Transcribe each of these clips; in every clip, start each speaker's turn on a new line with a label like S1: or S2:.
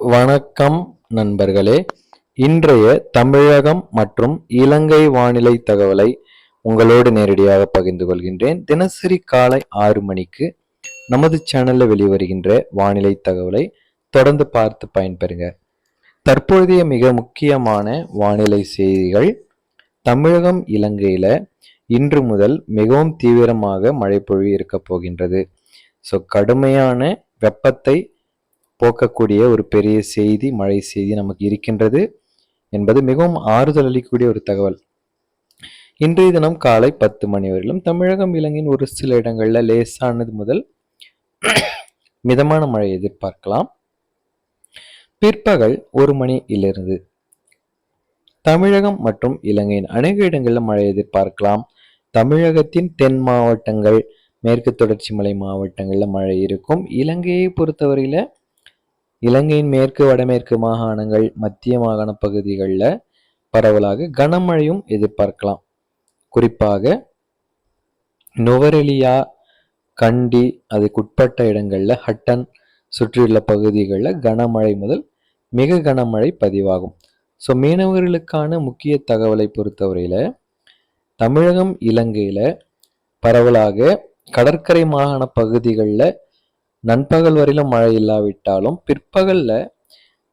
S1: வணக்கம் நண்பர்களே. இன்றைய தமிழகம் மற்றும் இலங்கை வானிலை தகவலை உங்களோடு நேரடியாக பகிர்ந்து கொள்கின்றேன். தினசரி காலை 6 மணிக்கு நமது சேனல்ல வெளிவருகின்ற வானிலை தகவலை தொடர்ந்து பார்த்து பயன்பெறுங்க. தற்போதைய மிக முக்கியமான வானிலை செய்திகள். தமிழகம் இலங்கையில இன்று முதல் மிகவும் தீவிரமாக மழை பொழிவு இருக்க போகின்றது. கடுமையான வெப்பத்தை போக்கக்கூடிய ஒரு பெரிய செய்தி, மழை செய்தி நமக்கு இருக்கின்றது என்பது மிகவும் ஆறுதல் அளிக்கக்கூடிய ஒரு தகவல். இன்றைய தினம் காலை 10 மணி வரையிலும் தமிழகம் இலங்கையின் ஒரு சில இடங்கள்ல லேசானது முதல் மிதமான மழை எதிர்பார்க்கலாம். பிற்பகல் 1 மணியிலிருந்து தமிழகம் மற்றும் இலங்கையின் அநேக இடங்களில் மழை எதிர்பார்க்கலாம். தமிழகத்தின் தென் மாவட்டங்கள், மேற்கு தொடர்ச்சி மலை மாவட்டங்களில் மழை இருக்கும். இலங்கையை பொறுத்தவரையில இலங்கையின் மேற்கு வடமேற்கு மாகாணங்கள், மத்திய மாகாண பகுதிகளில் பரவலாக கனமழையும் எதிர்பார்க்கலாம். குறிப்பாக நுவரெலியா, கண்டி அதுக்குட்பட்ட இடங்கள்ல, ஹட்டன் சுற்றியுள்ள பகுதிகளில் கனமழை முதல் மிக கனமழை பதிவாகும். மீனவர்களுக்கான முக்கிய தகவலை பொறுத்தவரையில தமிழகம் இலங்கையில பரவலாக கடற்கரை மாகாண பகுதிகளில் நண்பகல் வரையிலும் மழை இல்லாவிட்டாலும் பிற்பகல்ல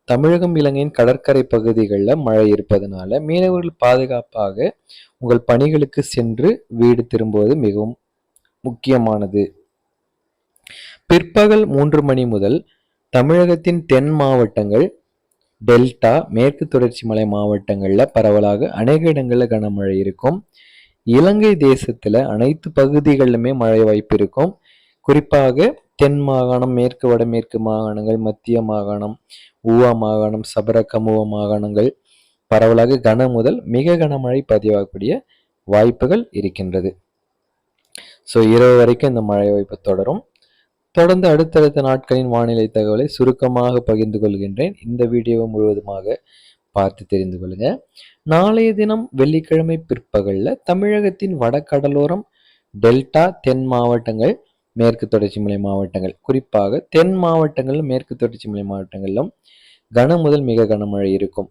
S1: தமிழகம் இலங்கையின் கடற்கரை பகுதிகளில் மழை இருப்பதனால மீனவர்கள் பாதுகாப்பாக உங்கள் பணிகளுக்கு சென்று வீடு திரும்புவது மிகவும் முக்கியமானது. பிற்பகல் 3 மணி முதல் தமிழகத்தின் தென் மாவட்டங்கள், டெல்டா, மேற்கு தொடர்ச்சி மலை மாவட்டங்களில் பரவலாக அநேக இடங்களில் கனமழை இருக்கும். இலங்கை தேசத்துல அனைத்து பகுதிகளிலுமே மழை வாய்ப்பு இருக்கும். குறிப்பாக தென் மாகாணம், மேற்கு வடமேற்கு மாகாணங்கள், மத்திய மாகாணம், ஊவா மாகாணம், சபரகமுவ மாகாணங்கள் பரவலாக கன முதல் மிக கனமழை பதிவாகக்கூடிய வாய்ப்புகள் இருக்கின்றது. இரவு வரைக்கும் இந்த மழை வாய்ப்பு தொடரும். தொடர்ந்து அடுத்தடுத்த நாட்களின் வானிலை தகவலை சுருக்கமாக பகிர்ந்து கொள்கின்றேன். இந்த வீடியோவை முழுவதுமாக பார்த்து தெரிந்து கொள்ளுங்க. நாளைய தினம் வெள்ளிக்கிழமை பிற்பகல்ல தமிழகத்தின் வடகடலோரம், டெல்டா, தென் மாவட்டங்கள், மேற்கு தொடர்ச்சி மலை மாவட்டங்கள், குறிப்பாக தென் மாவட்டங்கள், மேற்கு தொடர்ச்சி மலை மாவட்டங்களிலும் கன முதல் மிக கனமழை இருக்கும்.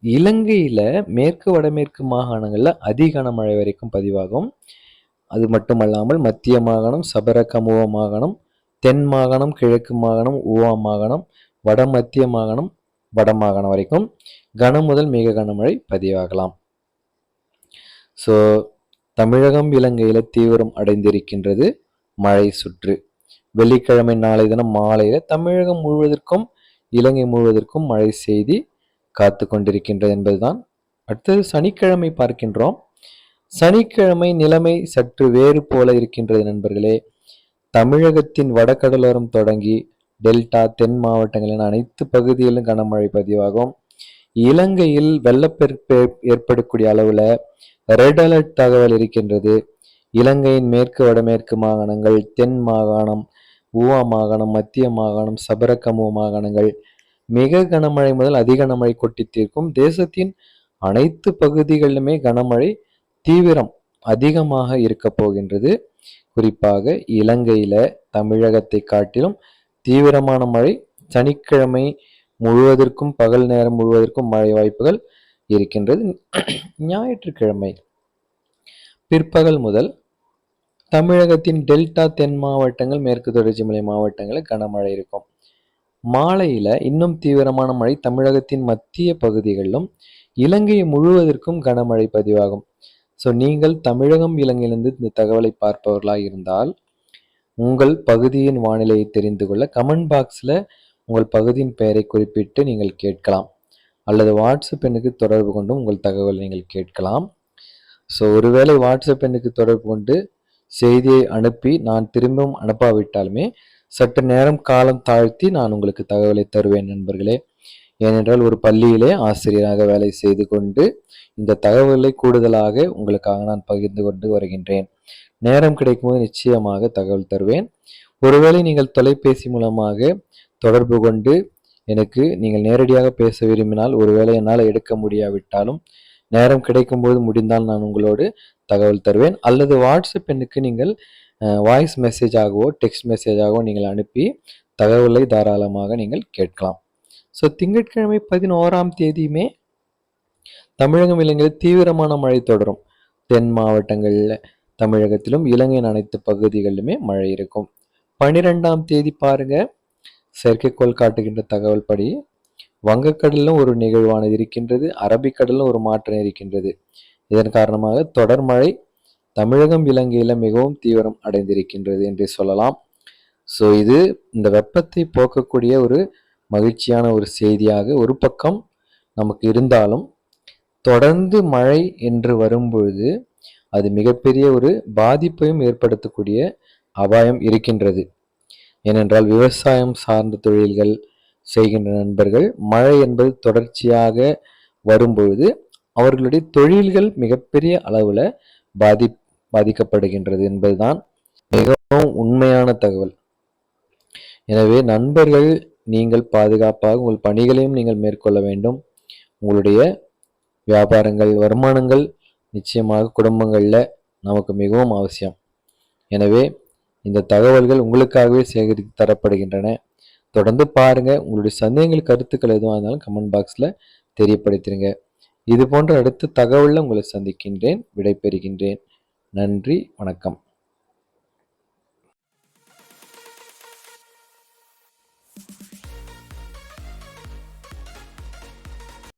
S1: இலங்கையில மேற்கு வடமேற்கு மாகாணங்கள்ல அதி கனமழை வரைக்கும் பதிவாகும். அது மட்டுமல்லாமல் மத்திய மாகாணம், சபரகமுவ மாகாணம், தென் மாகாணம், கிழக்கு மாகாணம், ஊவா மாகாணம், வட மத்திய மாகாணம், வடமாகாணம் வரைக்கும் கன முதல் மிக கனமழை பதிவாகலாம். தமிழகம் இலங்கையில தீவிரம் அடைந்திருக்கின்றது மழை சுற்று. வெள்ளிக்கிழமை நாளை தினம் மாலையில தமிழகம் முழுவதற்கும் இலங்கை முழுவதற்கும் மழை செய்தி காத்து கொண்டிருக்கின்றது என்பதுதான். அடுத்தது சனிக்கிழமை பார்க்கின்றோம். சனிக்கிழமை நிலைமை சற்று வேறு போல இருக்கின்றது நண்பர்களே. தமிழகத்தின் வடகடலோரம் தொடங்கி டெல்டா, தென் மாவட்டங்களின் அனைத்து பகுதிகளிலும் கனமழை பதிவாகும். இலங்கையில் வெள்ளப்பெருக்கு ஏற்படக்கூடிய அளவுல ரெட் அலர்ட் தகவல் இருக்கின்றது. இலங்கையின் மேற்கு வடமேற்கு மாகாணங்கள், தென் மாகாணம், ஊவா மாகாணம், மத்திய மாகாணம், சபரகமுவ மாகாணங்கள் மிக கனமழை முதல் அதிக கனமழை கொட்டி தீர்க்கும். தேசத்தின் அனைத்து பகுதிகளிலுமே கனமழை தீவிரம் அதிகமாக இருக்க போகின்றது. குறிப்பாக இலங்கையில தமிழகத்தை காட்டிலும் தீவிரமான மழை சனிக்கிழமை முழுவதற்கும், பகல் நேரம் முழுவதற்கும் மழை வாய்ப்புகள் இருக்கின்றது. ஞாயிற்றுக்கிழமை பிற்பகல் முதல் தமிழகத்தின் டெல்டா, தென் மாவட்டங்கள், மேற்கு தொடர்ச்சி மலை மாவட்டங்களில் கனமழை இருக்கும். மாலையில இன்னும் தீவிரமான மழை தமிழகத்தின் மத்திய பகுதிகளிலும் இலங்கை முழுவதற்கும் கனமழை பதிவாகும். நீங்கள் தமிழகம் இலங்கையிலிருந்து இந்த தகவலை பார்ப்பவர்களாக இருந்தால் உங்கள் பகுதியின் வானிலையை தெரிந்து கொள்ள கமெண்ட் பாக்ஸ்ல உங்கள் பகுதியின் பெயரை குறிப்பிட்டு நீங்கள் கேட்கலாம். அல்லது வாட்ஸ்அப் எண்ணுக்கு தொடர்பு கொண்டும் உங்கள் தகவலை நீங்கள் கேட்கலாம். ஒருவேளை வாட்ஸ்அப் எண்ணுக்கு தொடர்பு கொண்டு செய்தியை அனுப்பி நான் திரும்பவும் அனுப்பாவிட்டாலுமே சற்று நேரம் காலம் தாழ்த்தி நான் உங்களுக்கு தகவலை தருவேன் நண்பர்களே. ஏனென்றால் ஒரு பள்ளியிலே ஆசிரியராக வேலை செய்து கொண்டு இந்த தகவலை கூடுதலாக உங்களுக்காக நான் பகிர்ந்து கொண்டு வருகின்றேன். நேரம் கிடைக்கும்போது நிச்சயமாக தகவல் தருவேன். ஒருவேளை நீங்கள் தொலைபேசி மூலமாக தொடர்பு கொண்டு எனக்கு நீங்கள் நேரடியாக பேச விரும்பினால், ஒருவேளை என்னால் எடுக்க முடியாவிட்டாலும் நேரம் கிடைக்கும்போது முடிந்தால் நான் உங்களோடு தகவல் தருவேன். அல்லது வாட்ஸ்அப் எண்ணுக்கு நீங்கள் வாய்ஸ் மெசேஜாகவோ டெக்ஸ்ட் மெசேஜாகவோ நீங்கள் அனுப்பி தகவலை தாராளமாக நீங்கள் கேட்கலாம். ஸோ திங்கட்கிழமை 11ஆம் தேதியுமே தமிழகம் இலங்கையில் தீவிரமான மழை தொடரும். தென் மாவட்டங்களில் தமிழகத்திலும் இலங்கையின் அனைத்து பகுதிகளிலுமே மழை இருக்கும். 12ஆம் தேதி பாருங்க, செயற்கைக்கோள் காட்டுகின்ற தகவல் படி வங்கக்கடலிலும் ஒரு நிகழ்வானது இருக்கின்றது, அரபிக்கடலிலும் ஒரு மாற்றம் இருக்கின்றது. இதன் காரணமாக தொடர் மழை தமிழகம் இலங்கையில மிகவும் தீவிரம் அடைந்திருக்கின்றது என்று சொல்லலாம். ஸோ இது இந்த வெப்பத்தை போக்கக்கூடிய ஒரு மகிழ்ச்சியான ஒரு செய்தியாக ஒரு பக்கம் நமக்கு இருந்தாலும், தொடர்ந்து மழை என்று வரும்பொழுது அது மிகப்பெரிய ஒரு பாதிப்பையும் ஏற்படுத்தக்கூடிய அபாயம் இருக்கின்றது. ஏனென்றால் விவசாயம் சார்ந்த தொழில்கள் செய்கின்ற நண்பர்கள் மழை என்பது தொடர்ச்சியாக வரும்பொழுது அவர்களுடைய தொழில்கள் மிகப்பெரிய அளவில் பாதிக்கப்படுகின்றது என்பதுதான் மிகவும் உண்மையான தகவல். எனவே நண்பர்கள், நீங்கள் பாதுகாப்பாக உங்கள் பணிகளையும் நீங்கள் மேற்கொள்ள வேண்டும். உங்களுடைய வியாபாரங்கள், வருமானங்கள் நிச்சயமாக குடும்பங்களில் நமக்கு மிகவும் அவசியம். எனவே இந்த தகவல்கள் உங்களுக்காகவே சேகரித்து தரப்படுகின்றன. தொடர்ந்து பாருங்க. உங்களுடைய சந்தேகங்கள், கருத்துக்கள் எதுவாக இருந்தாலும் கமெண்ட் பாக்ஸில் தெரியப்படுத்திடுங்க. இது போன்ற அடுத்த தகவலில் உங்களை சந்திக்கின்றேன். விடைபெறுகின்றேன். நன்றி, வணக்கம்.